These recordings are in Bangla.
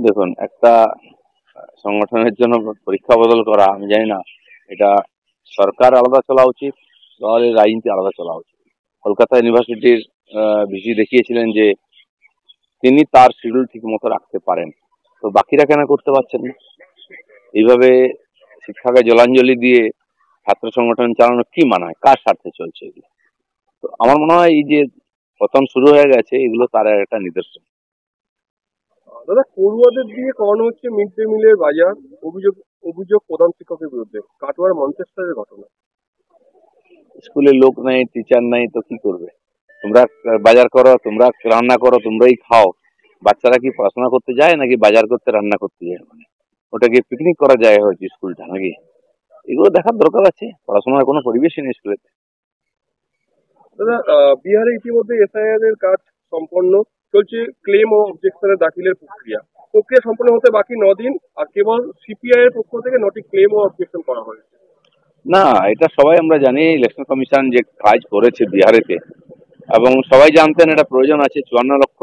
দেখুন, একটা সংগঠনের জন্য পরীক্ষা বদল করা, আমি জানি না এটা সরকার আলাদা চলা উচিত, দলের রাজনীতি আলাদা চলা উচিত। কলকাতা ইউনিভার্সিটির ভিসি দেখিয়েছিলেন যে তিনি তার শিডিউল ঠিক মতো রাখতে পারেন, তো বাকিরা কেন করতে পারছেন না? এইভাবে শিক্ষাকে জলাঞ্জলি দিয়ে ছাত্র সংগঠন চালানো কি মানায়? কার স্বার্থে চলছে এগুলো? তো আমার মনে হয় এই যে পতন শুরু হয়ে গেছে, এগুলো তার একটা নিদর্শন। দাদা, পড়ুয়াদের দিয়ে করানো হচ্ছে মিড ডে মিলের বাজার। অভিযোগ অভিযোগ প্রধান শিক্ষকের বিরুদ্ধে। কাটোয়ার মঞ্চেস্টারের ঘটনা। স্কুলে লোক নাই, টিচার নাই, তো কি করবে? তোমরা বাজার করো, তোমরা রান্না করো, তোমরাই খাও। বাচ্চারা কি পড়াশোনা করতে যায় নাকি বাজার করতে, রান্না করতে যায়? মানে ওটা কি পিকনিক করার জায়গা হয়েছে স্কুলটা নাকি? এগুলো দেখার দরকার আছে। পড়াশোনার কোনো পরিবেশই নেই স্কুলে। দাদা, বিহারে ইতিমধ্যে এসআইআর এর কাজ সম্পন্ন। চলছে ক্লেম ও অবজেকশনের দাখিলের প্রক্রিয়া। প্রক্রিয়া সম্পন্ন হতে বাকি 9 দিন। আর কেবল সিপিআই এর পক্ষ থেকে 9টি ক্লেম ও অবজেকশন করা হয়েছে। না, এটা সবাই আমরা জানি। ইলেকশন কমিশন যে কাজ করেছে বিহারেতে, এবং সবাই জানতেন এটা প্রয়োজন আছে। 54 লক্ষ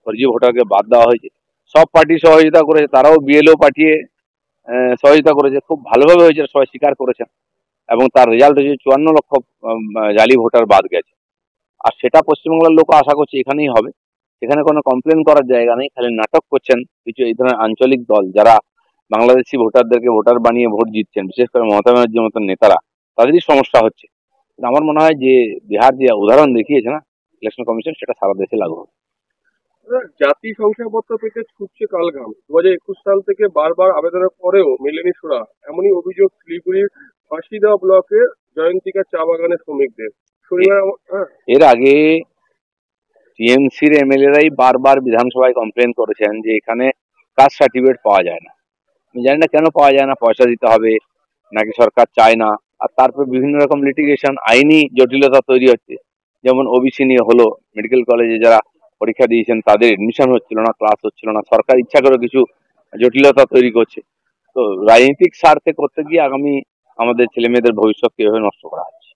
ফর্জি ভোটারকে বাদ দেওয়া হয়েছে। সব পার্টি সহযোগিতা করেছে, তারাও বিএলও পাঠিয়ে সহযোগিতা করেছে। খুব ভালোভাবে হয়েছে, সবাই স্বীকার করেছেন। এবং তার রেজাল্ট হয়েছে 54 লক্ষ জালি ভোটার বাদ গেছে। আর সেটা পশ্চিমবাংলার লোক আশা করছে এখানেই হবে। এখানে কোনো কমপ্লেন করার জায়গা নেই। খালি নাটক করছেন কিছু এই ধরনের আঞ্চলিক দল, যারা বাংলাদেশি ভোটারদেরকে ভোটার বানিয়ে ভোট জিতছেন, বিশেষ করে মমতা ব্যানার্জির মতন নেতারা। তাদেরই সমস্যা হচ্ছে। কিন্তু আমার মনে হয় যে বিহার যে উদাহরণ দেখিয়েছে না ইলেকশন কমিশন, সেটা সারা দেশে লাগু হবে। দাদা, জাতি শংসাপত্র পেতে ছুটছে কালঘাম। 2021 সাল থেকে বারবার আবেদনের পরেও মেলেনি সুরা। এমনই অভিযোগ শিলিগুড়ির ফাঁসিদেওয়া ব্লকের জয়ন্তিকা চা বাগানের শ্রমিকদের। শনিবার হ্যাঁ। এর আগে টিএমসির এমএলএরাই বারবার বিধানসভায় কমপ্লেন করেছেন যে এখানে কাস্ট সার্টিফিকেট পাওয়া যায় না। আমি জানি না কেন পাওয়া যায় না, পয়সা দিতে হবে নাকি সরকার চায় না। আর তারপর বিভিন্ন রকম লিটিগেশন, আইনি জটিলতা তৈরি হচ্ছে। যেমন ওবিসি নিয়ে হলো, মেডিকেল কলেজে যারা পরীক্ষা দিয়েছেন তাদের এডমিশন হচ্ছিল না, ক্লাস হচ্ছিল না। সরকার ইচ্ছা করে কিছু জটিলতা তৈরি করছে। তো রাজনৈতিক স্বার্থে করতে গিয়ে আগামী আমাদের ছেলে মেয়েদের ভবিষ্যৎকে এভাবে নষ্ট করা হচ্ছে।